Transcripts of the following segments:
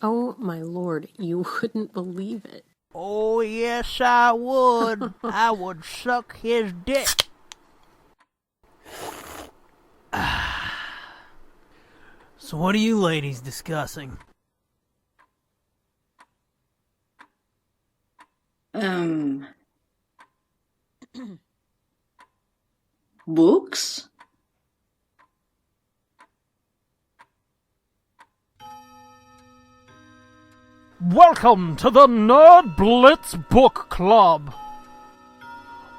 Oh, my lord, you wouldn't believe it. Oh, yes, I would. I would suck his dick. So what are you ladies discussing? Books? Welcome to the Nerd Blitz Book Club.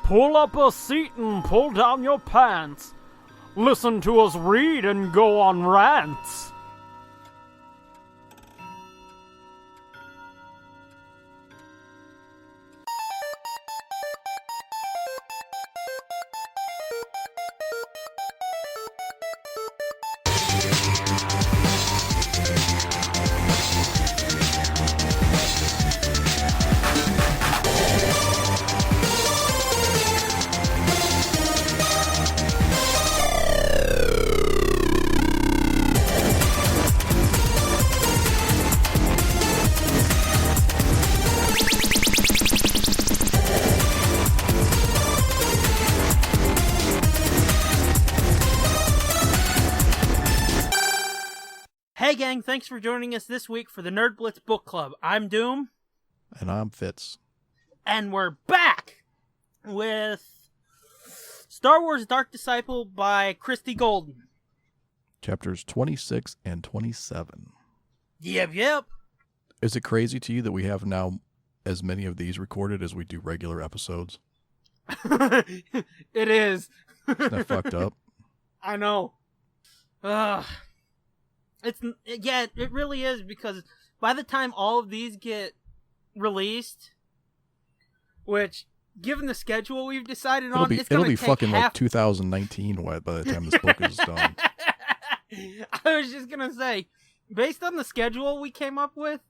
Pull up a seat and pull down your pants. Listen to us read and go on rants. Hey gang, thanks for joining us this week for the Nerd Blitz Book Club. I'm Doom. And I'm Fitz. And we're back with Star Wars Dark Disciple by Christie Golden. Chapters 26 and 27. Yep. Is it crazy to you that we have now as many of these recorded as we do regular episodes? It is. Isn't that fucked up? I know. It really is, because by the time all of these get released, which, given the schedule we've decided on, it'll be fucking like 2019 by the time this book is done. I was just gonna say, based on the schedule we came up with,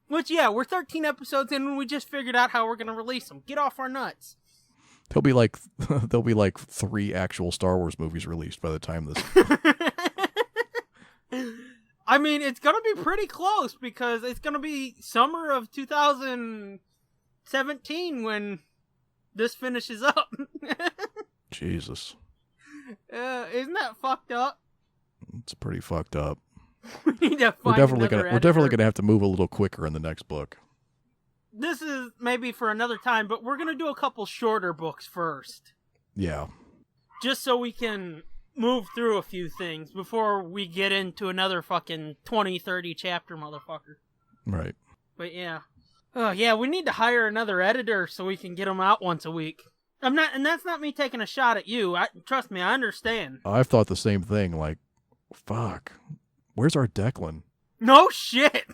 which, yeah, we're 13 episodes in and we just figured out how we're gonna release them. Get off our nuts. There'll be like 3 actual Star Wars movies released by the time this. I mean, it's gonna be pretty close, because it's gonna be summer of 2017 when this finishes up. Jesus. Isn't that fucked up? It's pretty fucked up. We need to We're find definitely another gonna have to move a little quicker in the next book. This is maybe for another time, but we're gonna do a couple shorter books first. Yeah. Just so we can move through a few things before we get into another fucking 20, 30 chapter motherfucker. Right. But yeah. Oh yeah, we need to hire another editor so we can get them out once a week. And that's not me taking a shot at you. Trust me, I understand. I've thought the same thing, like, fuck. Where's our Declan? No shit!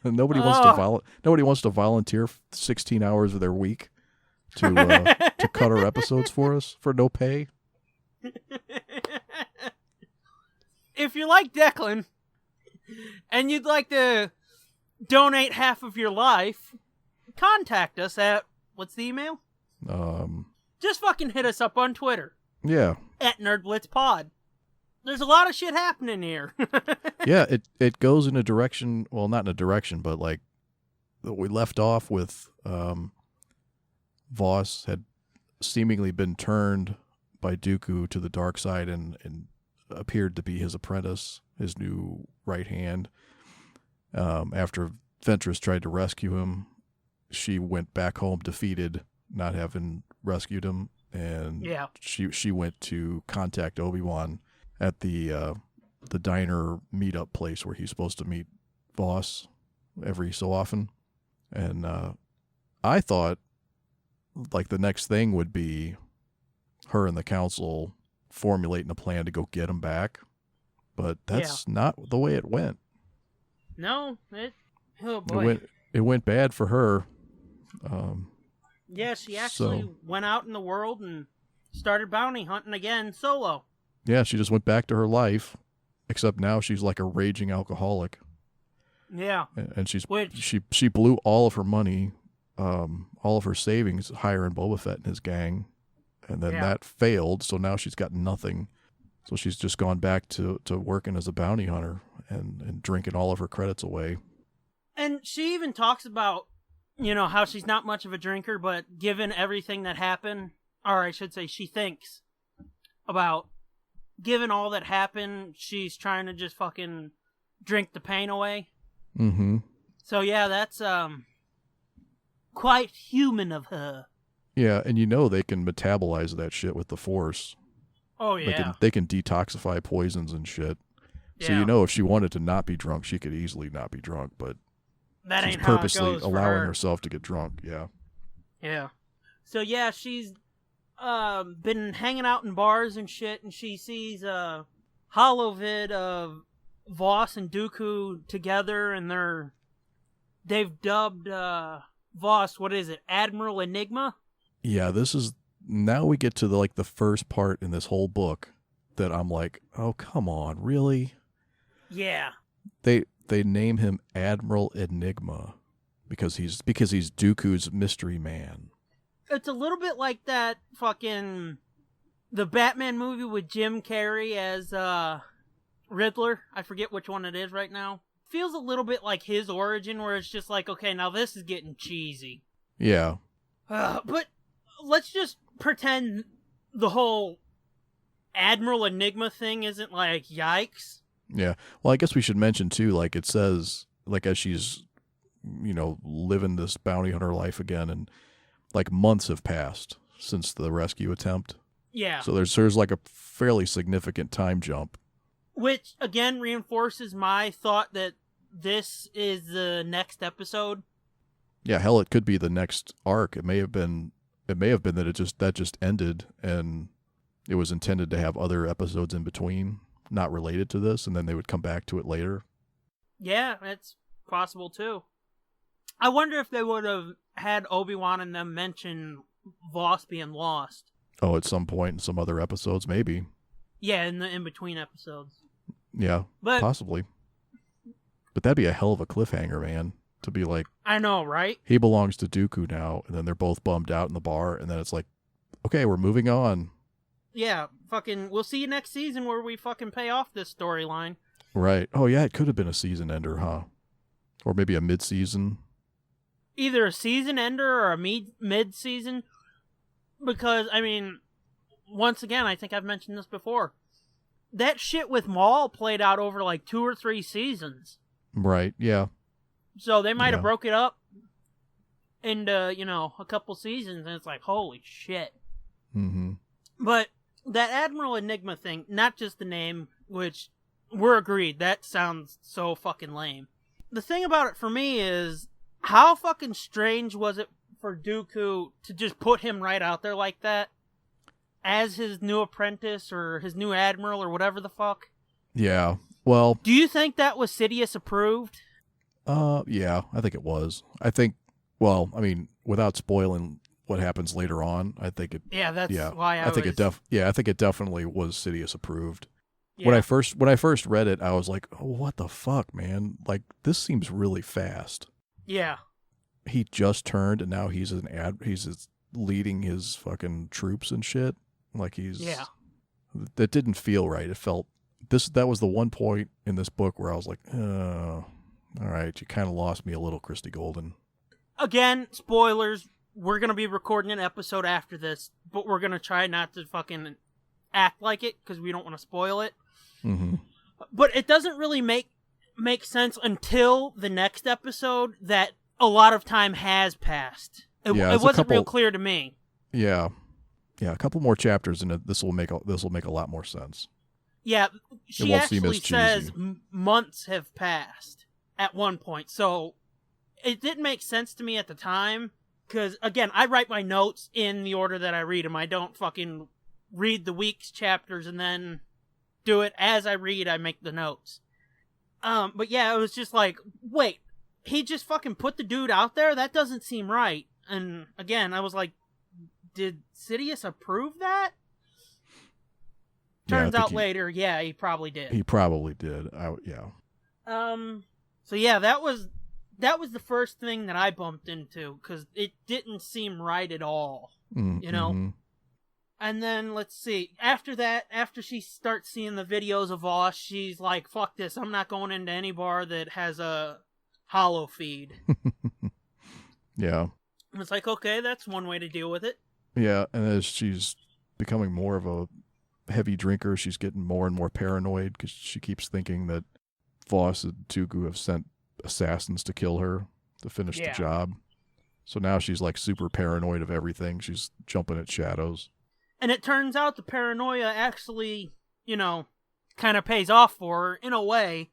Nobody wants to volunteer 16 hours of their week to cut our episodes for us for no pay. If you're like Declan and you'd like to donate half of your life, contact us at, what's the email? Just fucking hit us up on Twitter. Yeah. At NerdBlitzPod. There's a lot of shit happening here. Yeah, it goes in a direction, well, not in a direction, but like we left off with Voss had seemingly been turned by Dooku to the dark side and appeared to be his apprentice, his new right hand. After Ventress tried to rescue him, she went back home defeated, not having rescued him, and she went to contact Obi-Wan at the diner meetup place where he's supposed to meet Voss every so often. And I thought, like, the next thing would be her and the council formulating a plan to go get him back. But that's not the way it went. No, oh boy. It went bad for her. Yeah, she actually went out in the world and started bounty hunting again solo. Yeah, she just went back to her life, except now she's like a raging alcoholic. Yeah. And she blew all of her money, all of her savings hiring Boba Fett and his gang, and then that failed, so now she's got nothing. So she's just gone back to working as a bounty hunter and drinking all of her credits away. And she even talks about, how she's not much of a drinker, but given everything that happened, or I should say she thinks about, given all that happened, she's trying to just fucking drink the pain away. Mm-hmm. So yeah, that's quite human of her. Yeah, and they can metabolize that shit with the Force. Oh yeah. They can detoxify poisons and shit. Yeah. So if she wanted to not be drunk, she could easily not be drunk, but that she's ain't how it purposely goes for allowing her. herself to get drunk. Yeah. Yeah. So yeah, she's been hanging out in bars and shit, and she sees a holovid of Voss and Dooku together, and they've dubbed Voss, what is it, Admiral Enigma? Yeah, now we get to the first part in this whole book that I'm like, oh, come on, really? Yeah. They name him Admiral Enigma because he's Dooku's mystery man. It's a little bit like that fucking the Batman movie with Jim Carrey as Riddler. I forget which one it is right now. Feels a little bit like his origin, where it's just like, okay, now this is getting cheesy. Yeah. But let's just pretend the whole Admiral Enigma thing isn't like, yikes. Yeah. Well, I guess we should mention too, it says, as she's, living this bounty hunter life again, and months have passed since the rescue attempt. Yeah. So there's a fairly significant time jump. Which, again, reinforces my thought that this is the next episode. Yeah, hell, it could be the next arc. It may have been that that just ended, and it was intended to have other episodes in between, not related to this, and then they would come back to it later. Yeah, it's possible too. I wonder if they would have had Obi-Wan and them mention Voss being lost. Oh, at some point in some other episodes, maybe. Yeah, in the in-between episodes. Yeah, possibly. But that'd be a hell of a cliffhanger, man. To be like, I know, right? He belongs to Dooku now, and then they're both bummed out in the bar, and then it's like, okay, we're moving on. Yeah, we'll see you next season where we fucking pay off this storyline. Right. Oh, yeah, it could have been a season ender, huh? Or maybe a mid-season. Either a season ender or a mid-season. Because, once again, I think I've mentioned this before. That shit with Maul played out over 2 or 3 seasons. Right, yeah. So they might have broke it up into, a couple seasons, and it's like, holy shit. Mm-hmm. But that Admiral Enigma thing, not just the name, which we're agreed, that sounds so fucking lame. The thing about it for me is, how fucking strange was it for Dooku to just put him right out there like that as his new apprentice or his new admiral or whatever the fuck? Yeah, well... Do you think that was Sidious approved? Yeah, I think it was. I think, without spoiling what happens later on, I think it... Yeah, that's why I think it definitely was Sidious approved. Yeah. When I first read it, I was like, oh, what the fuck, man? This seems really fast. Yeah. He just turned, and now he's leading his fucking troops and shit. Yeah. That didn't feel right. It felt... That was the one point in this book where I was like, all right, you kind of lost me a little, Christie Golden. Again, spoilers. We're going to be recording an episode after this, but we're going to try not to fucking act like it because we don't want to spoil it. Mm-hmm. But it doesn't really make sense until the next episode that a lot of time has passed. It wasn't real clear to me. Yeah. Yeah, a couple more chapters and this will make a lot more sense. Yeah, she actually says months have passed at one point. So it didn't make sense to me at the time because, again, I write my notes in the order that I read them. I don't fucking read the week's chapters and then do it as I read. I make the notes. But yeah, it was just like, wait, he just fucking put the dude out there? That doesn't seem right. And again, I was like, did Sidious approve that? Turns out later, yeah, he probably did. He probably did. Yeah. So yeah, that was the first thing that I bumped into because it didn't seem right at all. Mm-hmm. And then, let's see, after that, after she starts seeing the videos of Voss, she's like, fuck this, I'm not going into any bar that has a hollow feed. Yeah. And it's like, okay, that's one way to deal with it. Yeah, and as she's becoming more of a heavy drinker, she's getting more and more paranoid because she keeps thinking that Voss and Dooku have sent assassins to kill her to finish the job. So now she's like super paranoid of everything. She's jumping at shadows. And it turns out the paranoia actually, kind of pays off for her in a way,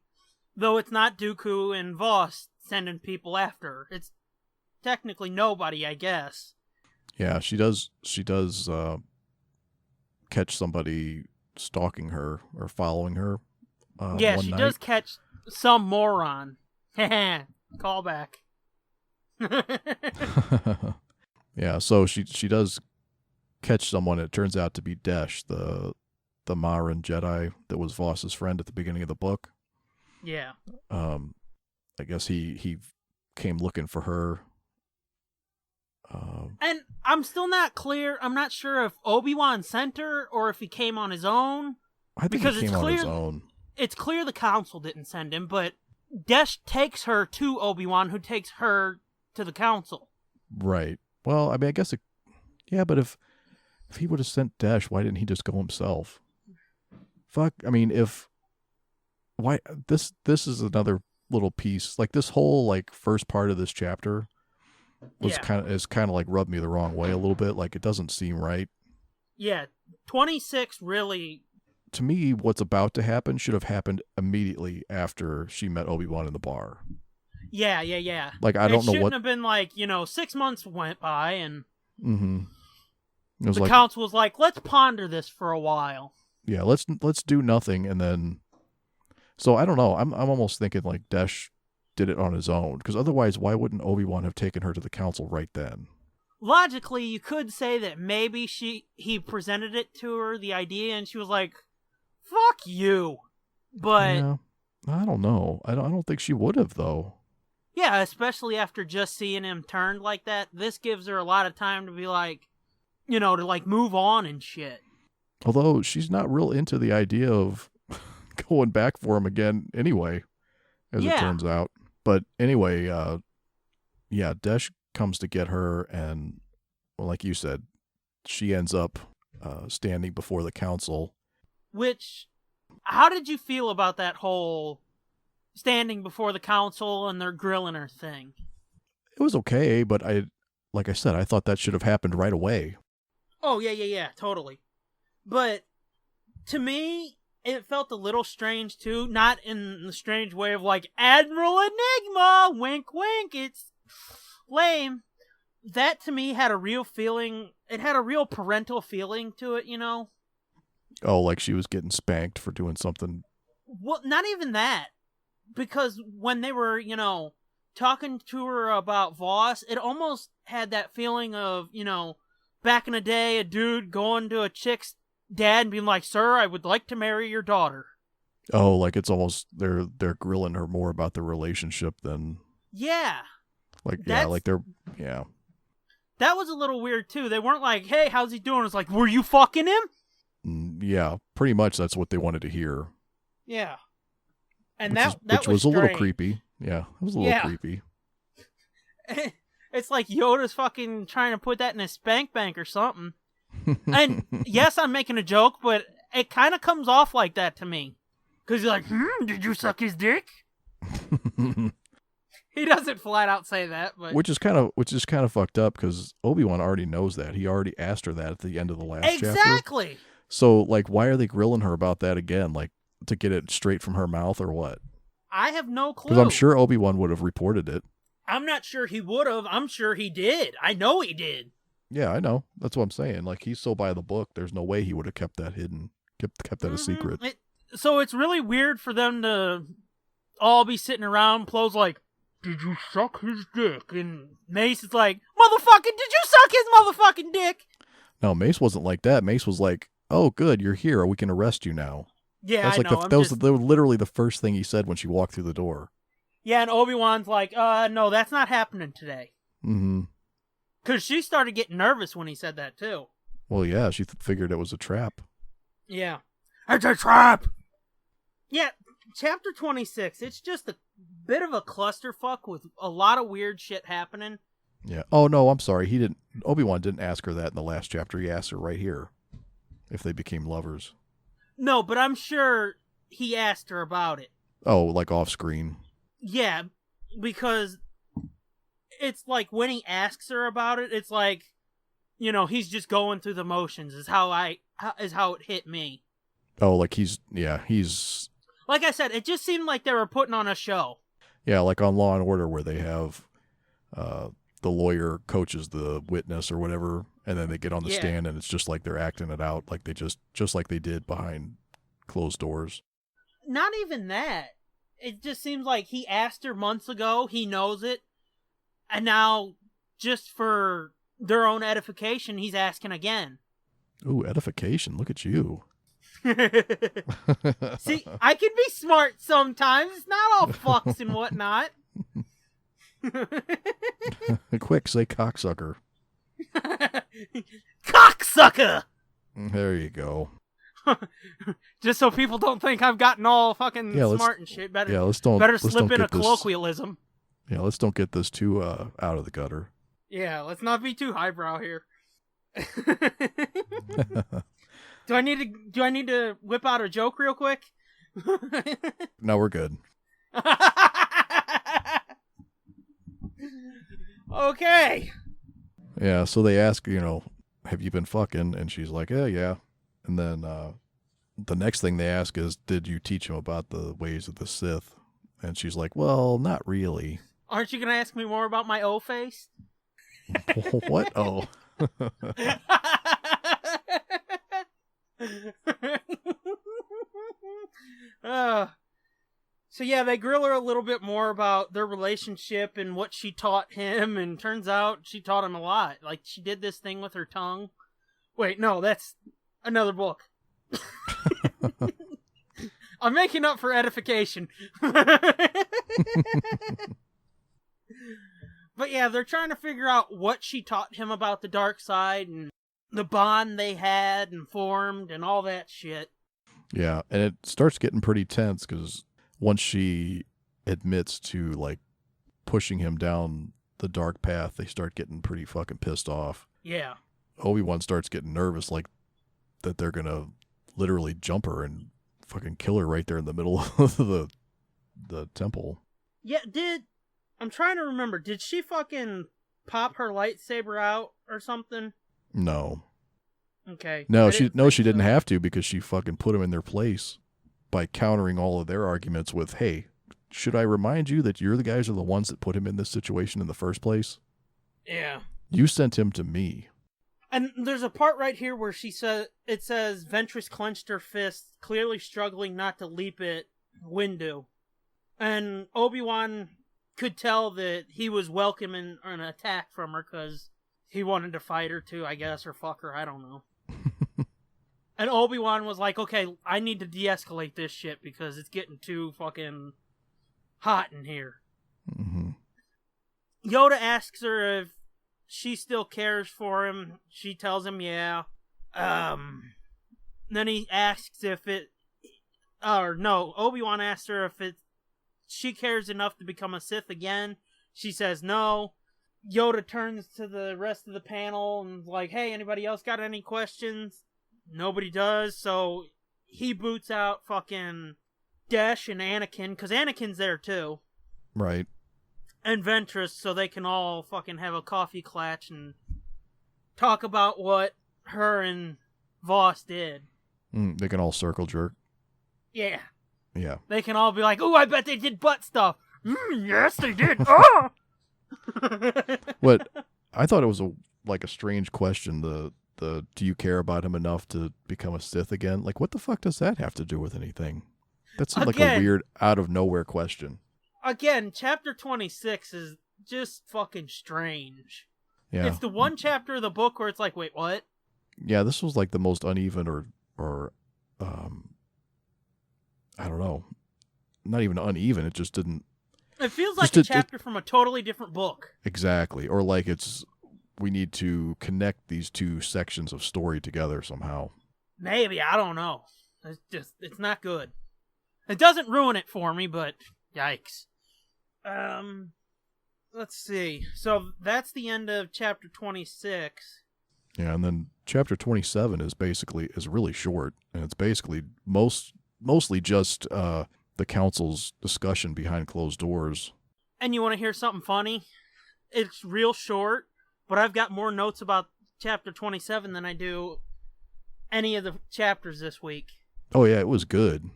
though it's not Dooku and Voss sending people after her. It's technically nobody, I guess. Yeah, she does catch somebody stalking her or following her. Yeah, one she night. does catch some moron. Callback. Yeah, so she does catch someone. It turns out to be Desh, the Marin Jedi that was Voss's friend at the beginning of the book. Yeah. I guess he came looking for her. And I'm still not clear. I'm not sure if Obi-Wan sent her or if he came on his own. I think because he came on his own. It's clear the council didn't send him, but Desh takes her to Obi-Wan, who takes her to the council. Right. Well, I mean, I guess yeah, but if he would have sent Desh, why didn't he just go himself? Fuck. I mean, why this is another little piece. Like this whole first part of this chapter was kind of like rubbed me the wrong way a little bit. Like it doesn't seem right. Yeah, 26 really. To me, what's about to happen should have happened immediately after she met Obi-Wan in the bar. Yeah. Like I don't know what. It shouldn't have been 6 months went by and. Mm-hmm. It was the council was like, let's ponder this for a while. Yeah, let's do nothing and then. So I don't know. I'm almost thinking like Desh did it on his own because otherwise, why wouldn't Obi-Wan have taken her to the council right then? Logically, you could say that maybe he presented it to her, the idea, and she was like, "Fuck you," but yeah, I don't know. I don't think she would have though. Yeah, especially after just seeing him turned like that. This gives her a lot of time to be like, to move on and shit. Although she's not real into the idea of going back for him again anyway, as it turns out. But anyway, Desh comes to get her, and well, like you said, she ends up standing before the council. Which, how did you feel about that whole standing before the council and they're grilling her thing? It was okay, but like I said, I thought that should have happened right away. Oh, yeah, totally. But to me, it felt a little strange too, not in the strange way of like, Admiral Enigma, wink wink, it's lame. That to me had a real feeling, it had a real parental feeling to it, Oh, like she was getting spanked for doing something. Well, not even that. Because when they were, talking to her about Voss, it almost had that feeling of, back in the day, a dude going to a chick's dad and being like, "Sir, I would like to marry your daughter." Oh, like it's almost they're grilling her more about the relationship than. Yeah. That was a little weird too. They weren't like, "Hey, how's he doing?" It's like, "Were you fucking him?" Yeah, pretty much that's what they wanted to hear. Yeah. And which was a little creepy. Yeah, it was a little creepy. It's like Yoda's fucking trying to put that in a spank bank or something. And yes, I'm making a joke, but it kind of comes off like that to me. Because you're like, did you suck his dick? He doesn't flat out say that, but which is kind of fucked up because Obi-Wan already knows that. He already asked her that at the end of the last chapter. Exactly. So why are they grilling her about that again? To get it straight from her mouth or what? I have no clue. Because I'm sure Obi-Wan would have reported it. I'm not sure he would have. I'm sure he did. I know he did. Yeah, I know. That's what I'm saying. He's so by the book, there's no way he would have kept that hidden, kept that a secret. So it's really weird for them to all be sitting around. Plo's like, "Did you suck his dick?" And Mace is like, "Motherfucking, did you suck his motherfucking dick?" No, Mace wasn't like that. Mace was like, "Oh, good, you're here. We can arrest you now." Yeah, that's that was literally the first thing he said when she walked through the door. Yeah, and Obi-Wan's like, no, that's not happening today. Mm-hmm. Because she started getting nervous when he said that, too. Well, yeah, she figured it was a trap. Yeah. It's a trap! Yeah, chapter 26, it's just a bit of a clusterfuck with a lot of weird shit happening. Yeah. Oh, no, I'm sorry. Obi-Wan didn't ask her that in the last chapter. He asked her right here if they became lovers. No, but I'm sure he asked her about it. Oh, like off screen. Yeah, because it's like when he asks her about it, it's like, you know, he's just going through the motions is how it hit me. Oh, like he's like I said, it just seemed like they were putting on a show. Yeah, like on Law and Order where they have the lawyer coaches the witness or whatever, and then they get on the stand and it's just like they're acting it out like they just like they did behind closed doors. Not even that. It just seems like he asked her months ago, he knows it, and now just for their own edification, he's asking again. Ooh, edification. Look at you. See, I can be smart sometimes. It's not all fucks and whatnot. Quick, say cocksucker. Cocksucker! There you go. Just so people don't think I've gotten all fucking smart and shit. Better slip in a colloquialism. Yeah, let's don't get this too out of the gutter. Yeah, let's not be too highbrow here. Do I need to whip out a joke real quick? No, we're good. Okay. Yeah, so they ask, have you been fucking? And she's like, yeah. And then the next thing they ask is, did you teach him about the ways of the Sith? And she's like, well, not really. Aren't you going to ask me more about my O face? What? Oh. So yeah, they grill her a little bit more about their relationship and what she taught him, and turns out she taught him a lot. Like, she did this thing with her tongue. Wait, no, that's another book. I'm making up for edification. But yeah, they're trying to figure out what she taught him about the dark side and the bond they had and formed and all that shit. Yeah, and it starts getting pretty tense because once she admits to, like, pushing him down the dark path, they start getting pretty fucking pissed off. Yeah. Obi-Wan starts getting nervous, like, that they're gonna literally jump her and fucking kill her right there in the middle of the temple. Yeah, I'm trying to remember, did she fucking pop her lightsaber out or something? No. Okay. No, she didn't have to, because she fucking put him in their place by countering all of their arguments with, hey, should I remind you that you're the guys are the ones that put him in this situation in the first place? Yeah. You sent him to me. And there's a part right here where it says Ventress clenched her fist, clearly struggling not to leap at Windu. And Obi-Wan could tell that he was welcoming an attack from her because he wanted to fight her too, I guess, or fuck her, I don't know. And Obi-Wan was like, okay, I need to de-escalate this shit because it's getting too fucking hot in here. Mm-hmm. Yoda asks her if she still cares for him. She tells him, yeah. Then he asks Obi-Wan asks her if she cares enough to become a Sith again. She says no. Yoda turns to the rest of the panel and is like, hey, anybody else got any questions? Nobody does, so he boots out fucking Desh and Anakin, because Anakin's there too. Right. And Ventress, so they can all fucking have a coffee clatch and talk about what her and Voss did. They can all circle jerk. Yeah. Yeah. They can all be like, ooh, I bet they did butt stuff. Yes, they did. Oh! What I thought it was a strange question, the do you care about him enough to become a Sith again? Like, what the fuck does that have to do with anything? That seemed like a weird out of nowhere question. Again, chapter 26 is just fucking strange. Yeah. It's the one chapter of the book where it's like, wait, what? Yeah, this was like the most uneven or I don't know. Not even uneven, it just didn't. It feels like a chapter from a totally different book. Exactly. Or like it's we need to connect these two sections of story together somehow. Maybe, I don't know. It's not good. It doesn't ruin it for me, but yikes. Let's see. So that's the end of chapter 26. Yeah, and then chapter 27 is really short, and it's basically mostly just the council's discussion behind closed doors. And you want to hear something funny? It's real short, but I've got more notes about chapter 27 than I do any of the chapters this week. Oh yeah, it was good.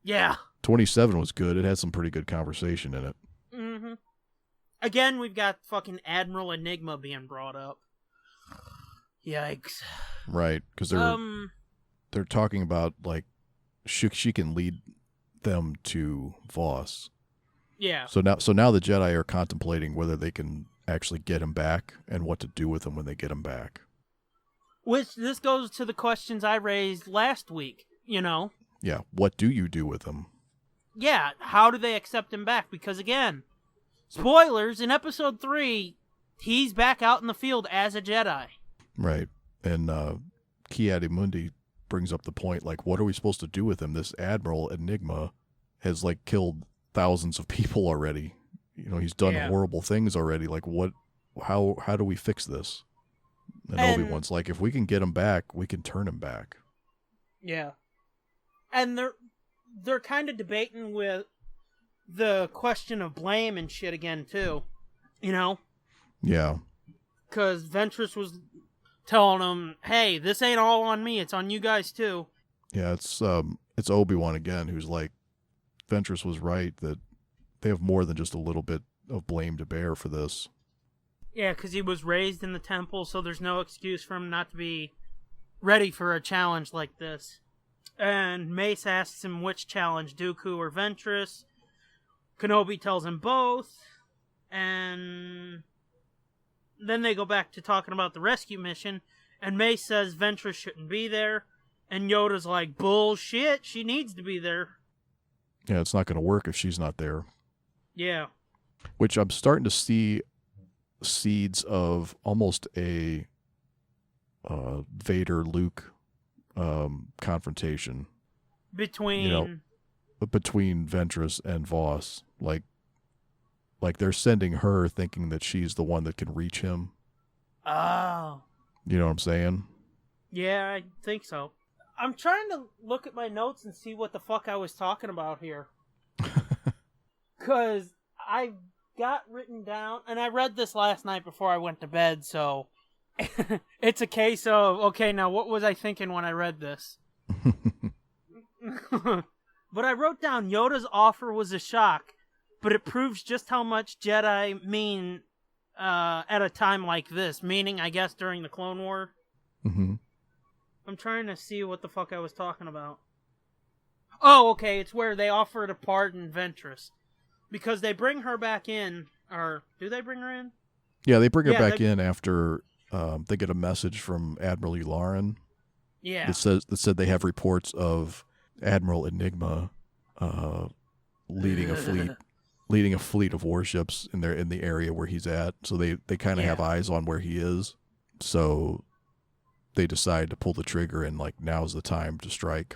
Yeah. 27 was good. It had some pretty good conversation in it. Mm-hmm. Again, we've got fucking Admiral Enigma being brought up. Yikes. Right, because they're talking about, like, she can lead them to Voss. Yeah. So now the Jedi are contemplating whether they can actually get him back and what to do with him when they get him back. Which, this goes to the questions I raised last week, you know? Yeah, what do you do with him? Yeah, how do they accept him back? Because again, spoilers, in episode 3, he's back out in the field as a Jedi. Right. And Ki-Adi-Mundi brings up the point, like, what are we supposed to do with him? This Admiral Enigma has, like, killed thousands of people already. You know, he's done horrible things already. Like, how do we fix this? And Obi-Wan's like, if we can get him back, we can turn him back. Yeah. And they're kind of debating with the question of blame and shit again, too. You know? Yeah. Because Ventress was telling him, hey, this ain't all on me, it's on you guys, too. Yeah, it's Obi-Wan again, who's like, Ventress was right, that they have more than just a little bit of blame to bear for this. Yeah, because he was raised in the temple, so there's no excuse for him not to be ready for a challenge like this. And Mace asks him which challenge, Dooku or Ventress. Kenobi tells him both. And then they go back to talking about the rescue mission. And Mace says Ventress shouldn't be there. And Yoda's like, bullshit, she needs to be there. Yeah, it's not going to work if she's not there. Yeah. Which I'm starting to see seeds of almost a Vader-Luke confrontation between Ventress and Voss. Like they're sending her thinking that she's the one that can reach him. Oh. You know what I'm saying? Yeah, I think so. I'm trying to look at my notes and see what the fuck I was talking about here. Because I got written down, and I read this last night before I went to bed, so it's a case of, okay, now what was I thinking when I read this? But I wrote down Yoda's offer was a shock, but it proves just how much Jedi mean at a time like this, meaning, I guess, during the Clone War. Mm-hmm. I'm trying to see what the fuck I was talking about. Oh, okay, it's where they offer to pardon Ventress. Because they bring her back in, or do they bring her in? Yeah, they bring her back in after they get a message from Admiral Yularen. Yeah. That said they have reports of Admiral Enigma leading a fleet of warships in the area where he's at. So they kind of have eyes on where he is. So they decide to pull the trigger, and like, now's the time to strike.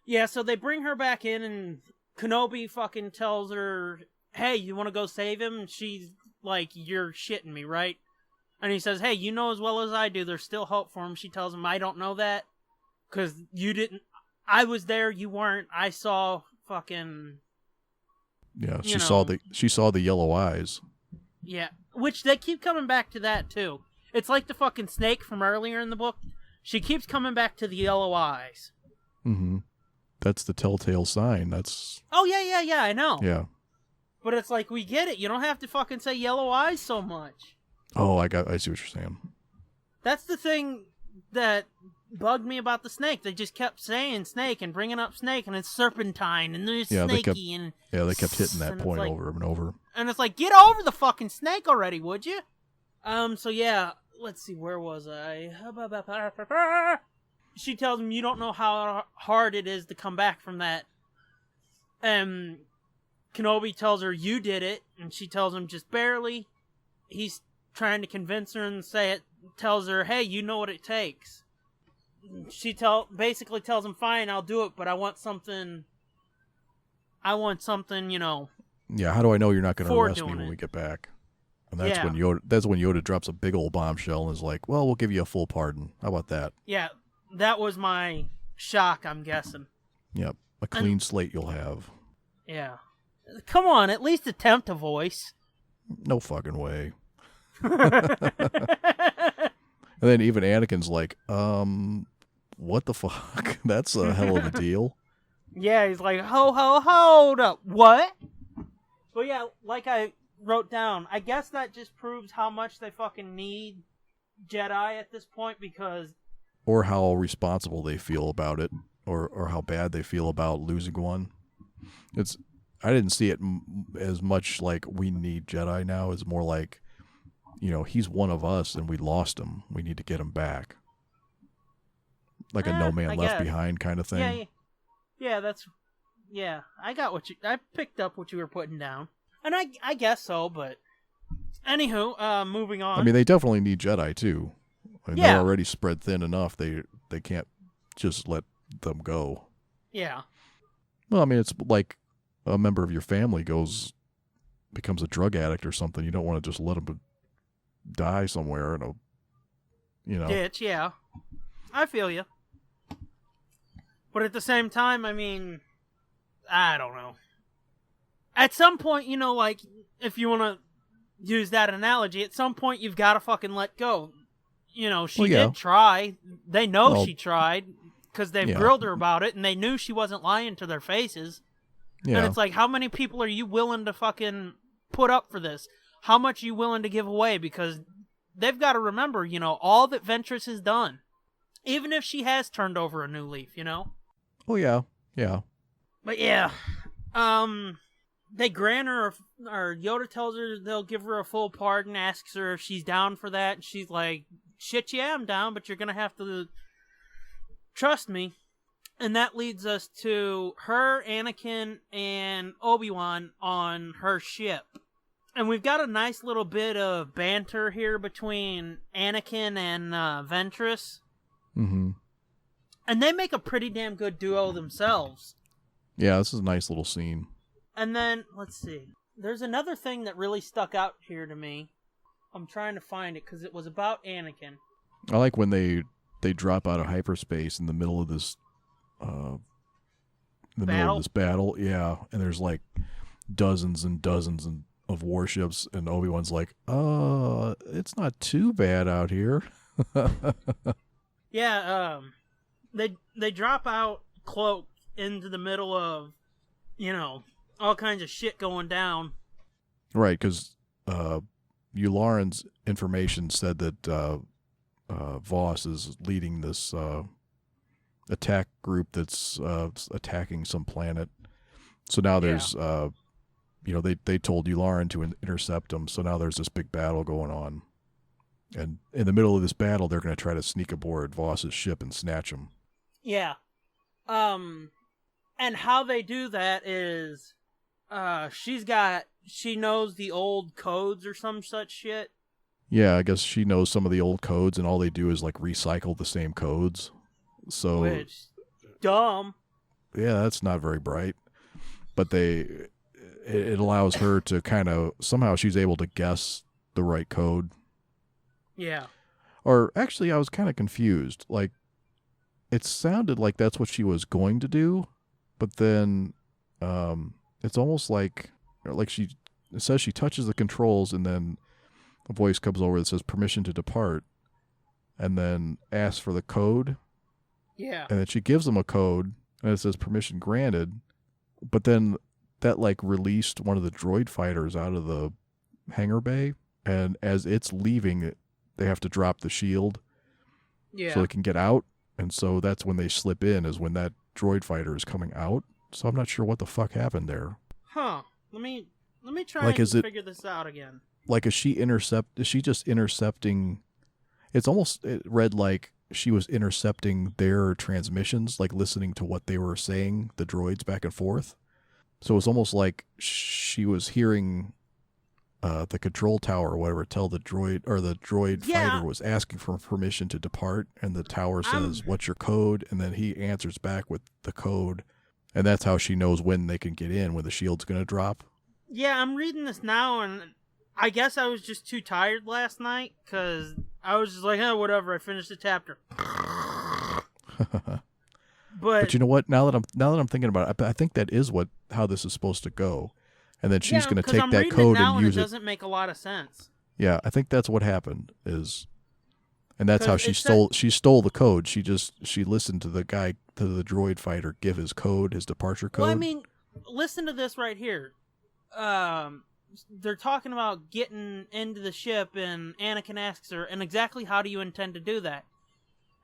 Yeah, so they bring her back in, and Kenobi fucking tells her, hey, you want to go save him? And she's like, you're shitting me, right? And he says, hey, you know as well as I do, there's still hope for him. She tells him, I don't know that, because you didn't. I was there, you weren't. I saw fucking... Yeah, she saw the yellow eyes. Yeah, which they keep coming back to that, too. It's like the fucking snake from earlier in the book. She keeps coming back to the yellow eyes. Mm-hmm. That's the telltale sign. That's... Oh, yeah, I know. Yeah. But it's like, we get it. You don't have to fucking say yellow eyes so much. Oh, I see what you're saying. That's the thing that bugged me about the snake. They just kept saying snake and bringing up snake, and it's serpentine, and there's snaky. They kept hitting that point like, over and over. And it's like, get over the fucking snake already, would you? So yeah, let's see, where was I? She tells him, you don't know how hard it is to come back from that. Kenobi tells her, you did it, and she tells him, just barely. He trying to convince her and tells her, hey, you know what it takes. She basically tells him, fine, I'll do it, but I want something, you know. Yeah, how do I know you're not going to arrest me when it. we get back? And that's when Yoda drops a big old bombshell and is like, well, we'll give you a full pardon. How about that? Yeah, that was my shock, I'm guessing. Yep, a clean slate you'll have. Yeah. Come on, at least attempt a voice. No fucking way. And then even Anakin's like, what the fuck? That's a hell of a deal. Yeah, he's like, hold up. What? But yeah, like I wrote down, I guess that just proves how much they fucking need Jedi at this point, because... Or how responsible they feel about it, or how bad they feel about losing one. I didn't see it as much like we need Jedi now. It's more like, you know, he's one of us and we lost him. We need to get him back. Like a no man left behind kind of thing. Yeah, I picked up what you were putting down. And I guess so, but anywho, moving on. I mean, they definitely need Jedi too. I mean, they're already spread thin enough. They can't just let them go. Yeah. Well, I mean, it's like a member of your family becomes a drug addict or something. You don't want to just let them die somewhere in a, you know. Ditch, yeah. I feel you. But at the same time, I mean, I don't know. At some point, you know, like, if you want to use that analogy, at some point you've got to fucking let go. You know, she did try. They know she tried because they've grilled her about it, and they knew she wasn't lying to their faces. Yeah. And it's like, how many people are you willing to fucking put up for this? How much are you willing to give away? Because they've got to remember, you know, all that Ventress has done. Even if she has turned over a new leaf, you know? Oh, yeah. Yeah. But yeah. They grant her, or Yoda tells her they'll give her a full pardon, asks her if she's down for that, and she's like, shit, yeah, I'm down, but you're going to have to trust me. And that leads us to her, Anakin, and Obi-Wan on her ship. And we've got a nice little bit of banter here between Anakin and Ventress. Mm-hmm. And they make a pretty damn good duo themselves. Yeah, this is a nice little scene. And then, let's see. There's another thing that really stuck out here to me. I'm trying to find it, because it was about Anakin. I like when they drop out of hyperspace in the middle of this battle. Yeah, and there's like dozens and dozens of warships, and Obi-Wan's like, it's not too bad out here. Yeah, they drop out cloaked into the middle of, you know, all kinds of shit going down. Right, because Yularen's information said that Voss is leading this attack group that's attacking some planet. So now there's, you know, they told Yularen to intercept them, so now there's this big battle going on. And in the middle of this battle, they're going to try to sneak aboard Voss's ship and snatch him. Yeah. And how they do that is, she knows the old codes or some such shit. Yeah, I guess she knows some of the old codes, and all they do is like recycle the same codes. So, which, dumb. Yeah, that's not very bright. But it allows her to kind of, somehow she's able to guess the right code. Yeah. Or actually, I was kind of confused. Like, it sounded like that's what she was going to do, but then it's almost like it says she touches the controls, and then a voice comes over that says permission to depart, and then asks for the code. Yeah. And then she gives them a code, and it says permission granted, but then that like released one of the droid fighters out of the hangar bay, and as it's leaving, they have to drop the shield so they can get out. And so that's when they slip in, is when that droid fighter is coming out. So I'm not sure what the fuck happened there. Huh. Let me try and figure this out again. Like, is she just intercepting? It read like she was intercepting their transmissions, like listening to what they were saying, the droids back and forth. So it's almost like she was hearing the control tower or whatever tell the droid, or the droid fighter was asking for permission to depart, and the tower says, "What's your code?" And then he answers back with the code, and that's how she knows when they can get in, when the shield's going to drop. Yeah, I'm reading this now, and I guess I was just too tired last night, because I was just like, whatever, I finished the chapter. But you know what? Now that I'm thinking about it, I think that is how this is supposed to go. And then she's going to take that code and use it. It doesn't make a lot of sense. Yeah, I think that's what happened and that's how she stole the code. She listened to the droid fighter give his code, his departure code. Well, I mean, listen to this right here. They're talking about getting into the ship, and Anakin asks her, "And exactly how do you intend to do that?"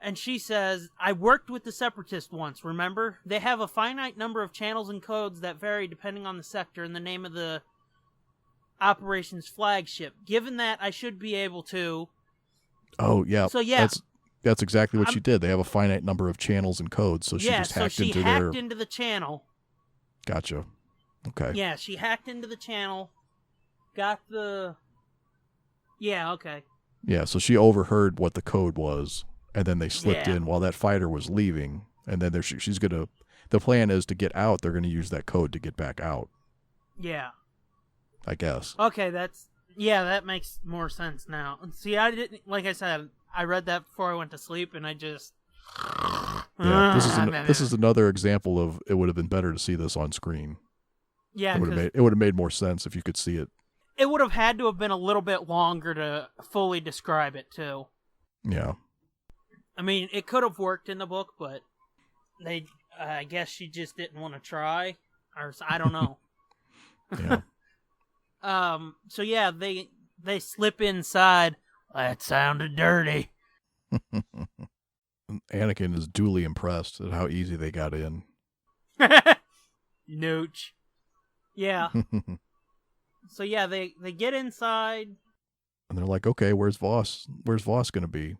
And she says, "I worked with the Separatists once, remember? They have a finite number of channels and codes that vary depending on the sector and the name of the operation's flagship. Given that, I should be able to..." Oh, yeah. So, yeah. That's exactly what she did. They have a finite number of channels and codes, so she just hacked into the channel. Gotcha. Okay. Yeah, she hacked into the channel, got the... Yeah, okay. Yeah, so she overheard what the code was. And then they slipped in while that fighter was leaving. And then she's going to... The plan is to get out. They're going to use that code to get back out. Yeah. I guess. Okay, that makes more sense now. See, I didn't... Like I said, I read that before I went to sleep, and I just... Yeah, this is another example of it would have been better to see this on screen. Yeah, it would have made more sense if you could see it. It would have had to have been a little bit longer to fully describe it, too. Yeah. I mean, it could have worked in the book, but I guess she just didn't want to try, or I don't know. Yeah. So yeah, they slip inside. That sounded dirty. Anakin is duly impressed at how easy they got in. Nooch. Yeah. So yeah, they get inside. And they're like, "Okay, where's Voss? Where's Voss going to be?"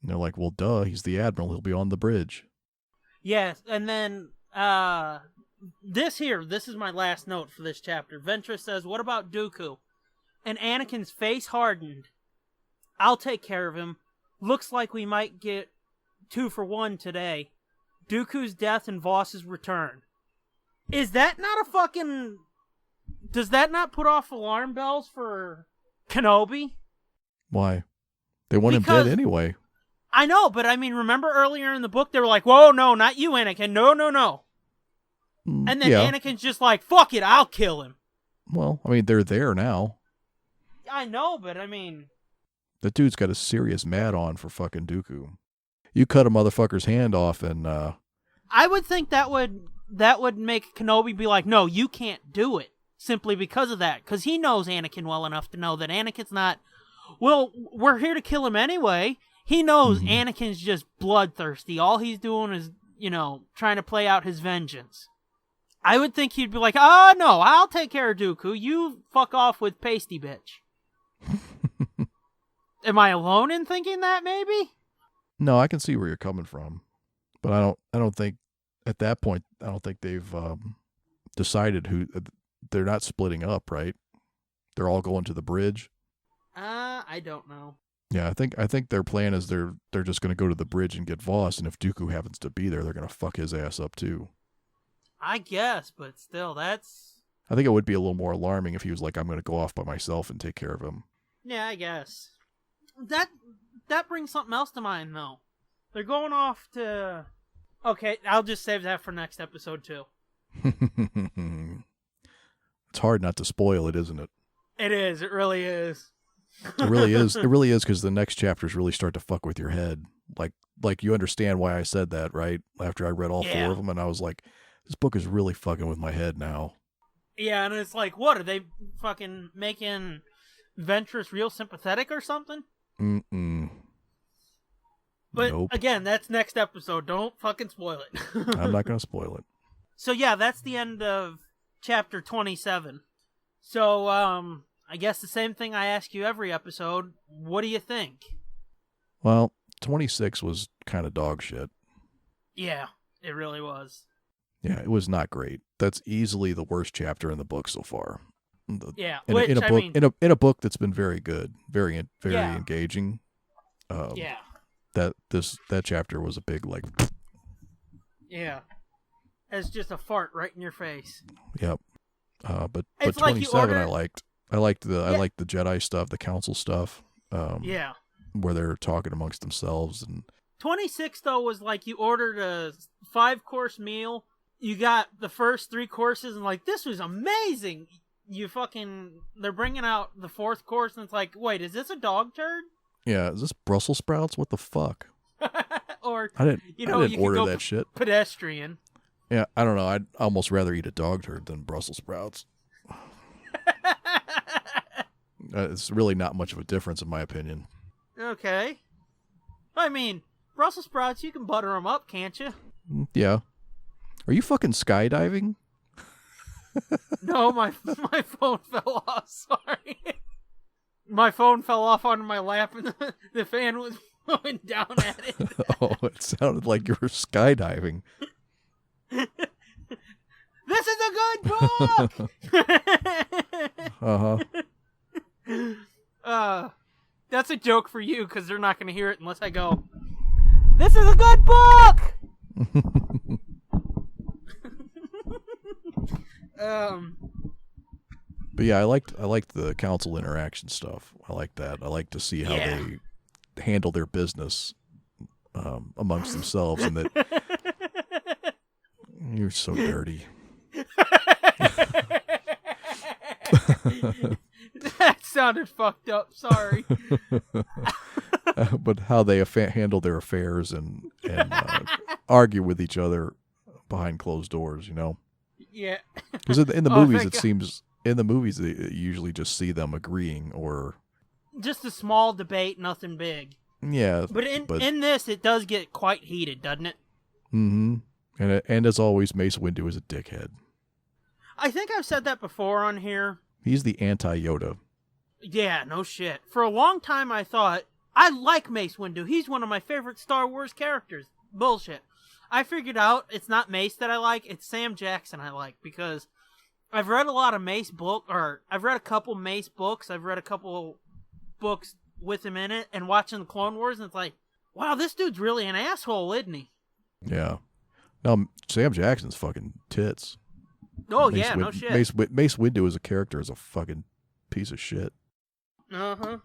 And they're like, "Well, duh, he's the Admiral. He'll be on the bridge." Yes, and then this is my last note for this chapter. Ventress says, "What about Dooku?" And Anakin's face hardened. "I'll take care of him. Looks like we might get 2 for 1 today. Dooku's death and Voss's return." Is that not a fucking... Does that not put off alarm bells for Kenobi? Why? They want him dead anyway. I know, but I mean, remember earlier in the book, they were like, "Whoa, no, not you, Anakin. No, no, no." And then Anakin's just like, "Fuck it, I'll kill him." Well, I mean, they're there now. I know, but I mean... The dude's got a serious mad-on for fucking Dooku. You cut a motherfucker's hand off and... I would think that would make Kenobi be like, "No, you can't do it." Simply because of that. Because he knows Anakin well enough to know that Anakin's not... Well, we're here to kill him anyway. He knows Anakin's just bloodthirsty. All he's doing is, trying to play out his vengeance. I would think he'd be like, "Oh, no, I'll take care of Dooku. You fuck off with Pasty Bitch." Am I alone in thinking that, maybe? No, I can see where you're coming from. But I don't think, at that point, I don't think they've decided who... They're not splitting up, right? They're all going to the bridge. I don't know. Yeah, I think their plan is they're just going to go to the bridge and get Voss, and if Dooku happens to be there, they're going to fuck his ass up too. I guess, but still, that's... I think it would be a little more alarming if he was like, "I'm going to go off by myself and take care of him." Yeah, I guess. That brings something else to mind, though. They're going off to... Okay, I'll just save that for next episode, too. It's hard not to spoil it, isn't it? It is. It really is. It really is. It really is, because the next chapters really start to fuck with your head. Like you understand why I said that, right? After I read all 4 of them, and I was like, this book is really fucking with my head now. Yeah, and it's like, what, are they fucking making Ventress real sympathetic or something? Mm-mm. But nope. Again, that's next episode. Don't fucking spoil it. I'm not going to spoil it. So yeah, that's the end of chapter 27. So, I guess the same thing I ask you every episode. What do you think? Well, 26 was kind of dog shit. Yeah, it really was. Yeah, it was not great. That's easily the worst chapter in the book so far. Yeah, in, which in a I book mean, in a book that's been very good, very Yeah. engaging. yeah, That chapter was a big like. yeah. It's just a fart right in your face. Yep. But It's like you 27 I order- liked. I liked the Jedi stuff, the council stuff. Yeah. Where they're talking amongst themselves and 26 though was like you ordered a 5-course meal. You got the first 3 courses and like this was amazing. They're bringing out the 4th course and it's like, wait, is this a dog turd? yeah, is this Brussels sprouts? What the fuck? Or I didn't you know, I didn't you order could go that shit. pedestrian. Yeah, I don't know. I'd almost rather eat a dog turd than Brussels sprouts. It's really not much of a difference in my opinion. Okay. I mean, Brussels sprouts, you can butter them up, can't you? Yeah. Are you fucking skydiving? No, my phone fell off. Sorry. My phone fell off onto my lap and the fan was blowing down at it. Oh, it sounded like you were skydiving. This is a good book! Uh-huh. That's a joke for you because they're not going to hear it unless I go, this is a good book! But yeah, I liked the council interaction stuff. I like that. I like to see how they handle their business amongst themselves, and that you're so dirty. That sounded fucked up. Sorry. But how they handle their affairs and argue with each other behind closed doors, you know? Yeah. Because in the Oh, movies, thank it God. seems in the movies they usually just see them agreeing or Just a small debate, nothing big. yeah. But in this, it does get quite heated, doesn't it? Mm-hmm. And as always, Mace Windu is a dickhead. I think I've said that before on here. He's the anti-Yoda. Yeah, no shit. For a long time, I thought, I like Mace Windu. He's one of my favorite Star Wars characters. Bullshit. I figured out it's not Mace that I like, it's Sam Jackson I like, because I've read a lot of Mace I've read a couple Mace books, I've read a couple books with him in it, and watching the Clone Wars, and it's like, wow, this dude's really an asshole, isn't he? Yeah. No, Sam Jackson's fucking tits. Oh, Mace yeah, no shit. Mace Windu as a character is a fucking piece of shit. Uh-huh.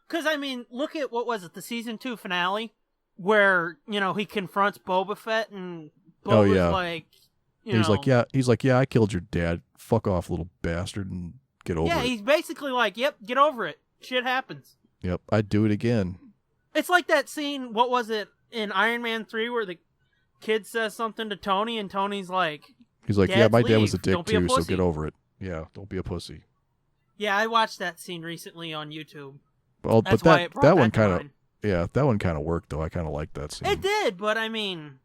Because, I mean, look at, what was it, the Season 2 finale? Where, you know, he confronts Boba Fett and Boba's like, he's like, yeah, I killed your dad. Fuck off, little bastard, and get over it. Yeah, he's basically like, yep, get over it. Shit happens. Yep, I'd do it again. It's like that scene, what was it, in Iron Man 3 where the kid says something to Tony and Tony's like, He's like, Dads yeah, my dad was a leave. dick Don't be a too, so pussy." get over it. Yeah, don't be a pussy. yeah, I watched that scene recently on YouTube. Well, That's but why it brought that one to kind of mind. that one kind of worked though. I kind of liked that scene. It did, but I mean,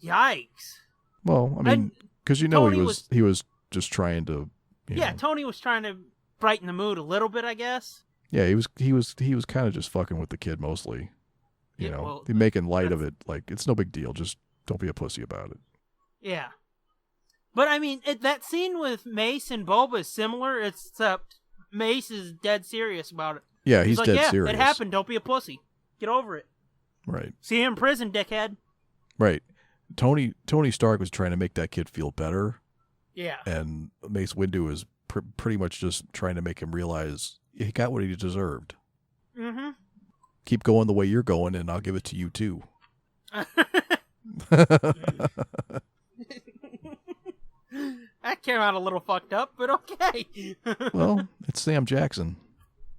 yikes. Well, I mean, because you know Tony he was just trying to. You Yeah, know, Tony was trying to brighten the mood a little bit, I guess. yeah, he was kind of just fucking with the kid mostly. You Yeah, know, well, making light of it. Like it's no big deal. Just don't be a pussy about it. Yeah. But I mean, that scene with Mace and Boba is similar, except Mace is dead serious about it. Yeah, he's like, dead yeah, serious. it happened. Don't be a pussy. Get over it. Right. See you in prison, dickhead. Right. Tony Stark was trying to make that kid feel better, Yeah. and Mace Windu is pretty much just trying to make him realize he got what he deserved. Mm-hmm. Keep going the way you're going, and I'll give it to you too. That came out a little fucked up, but okay. Well, it's Sam Jackson.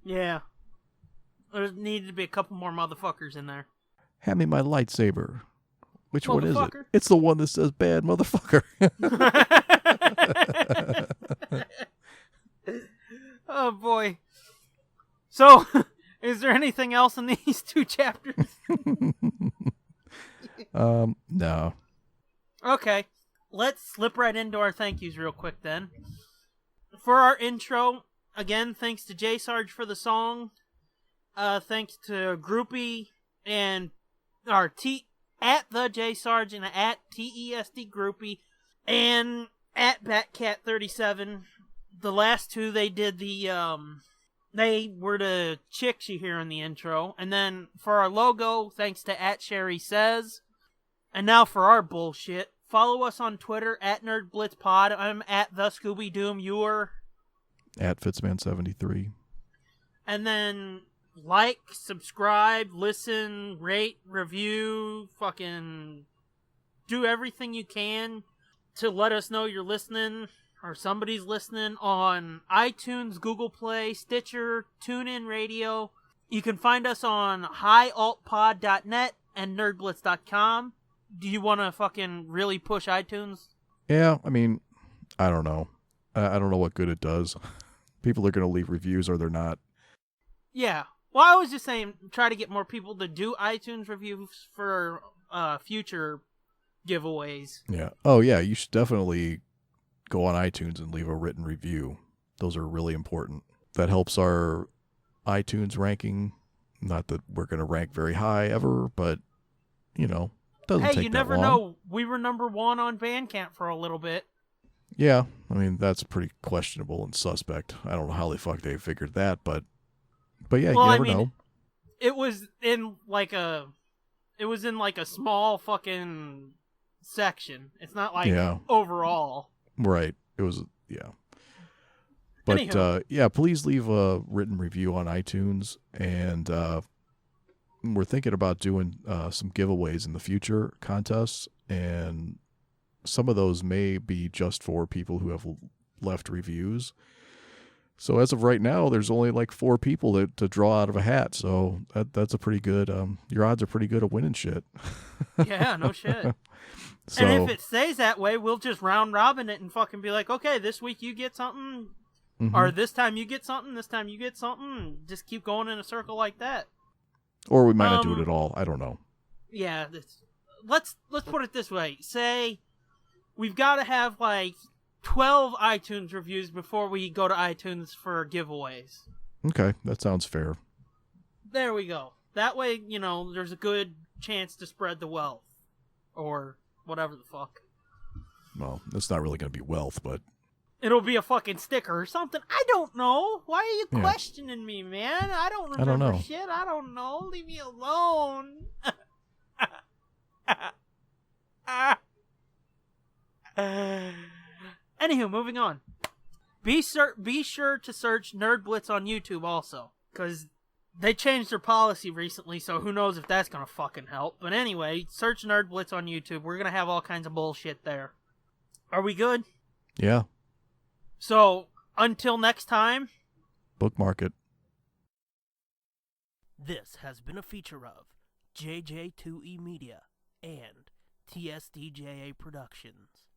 Yeah. There needed to be a couple more motherfuckers in there. Hand me my lightsaber. Which one is it? Motherfucker. It's the one that says bad motherfucker. Oh, boy. So, is there anything else in these 2 chapters? No. Okay. Let's slip right into our thank yous real quick then. For our intro, again, thanks to J Sarge for the song. Thanks to Groupie and our at the J Sarge and at TESD Groupie and at Batcat37. the last two, they did they were the chicks you hear in the intro. And then for our logo, thanks to @SherrySays. And now for our bullshit. Follow us on Twitter @NerdBlitzPod. I'm @TheScoobyDoom. You're @Fitzman73. And then like, subscribe, listen, rate, review, fucking do everything you can to let us know you're listening or somebody's listening on iTunes, Google Play, Stitcher, TuneIn Radio. You can find us on highaltpod.net and nerdblitz.com. Do you want to fucking really push iTunes? Yeah, I mean, I don't know. I don't know what good it does. People are going to leave reviews or they're not. Yeah. Well, I was just saying, try to get more people to do iTunes reviews for future giveaways. Yeah. Oh, yeah, you should definitely go on iTunes and leave a written review. Those are really important. That helps our iTunes ranking. Not that we're going to rank very high ever, but, you know, doesn't take that long. Hey, you never know. We were #1 on Bandcamp for a little bit. Yeah, I mean, that's pretty questionable and suspect. I don't know how the fuck they figured that, but yeah, well, you never I mean, know. It was in like a small fucking section. It's not like overall. Right. It was, yeah. But, yeah, please leave a written review on iTunes, and we're thinking about doing some giveaways in the future, contests, and some of those may be just for people who have left reviews. So as of right now, there's only like 4 people to draw out of a hat, so that's a pretty good, your odds are pretty good of winning shit. Yeah, no shit. So, and if it stays that way, we'll just round robin it and fucking be like, okay, this week you get something, or this time you get something, this time you get something, and just keep going in a circle like that. or we might not do it at all. I don't know. Yeah, let's put it this way. Say we've got to have like 12 iTunes reviews before we go to iTunes for giveaways. Okay, that sounds fair. There we go. That way, you know, there's a good chance to spread the wealth. Or whatever the fuck. Well, it's not really going to be wealth, but it'll be a fucking sticker or something. I don't know. Why are you questioning me, man? I don't remember shit. I don't know. Leave me alone. Anywho, moving on. Be sure to search Nerd Blitz on YouTube also, because they changed their policy recently, so who knows if that's gonna fucking help. But anyway, search Nerd Blitz on YouTube. We're gonna have all kinds of bullshit there. Are we good? Yeah. So, until next time, bookmark it. This has been a feature of JJ2E Media and TSDJA Productions.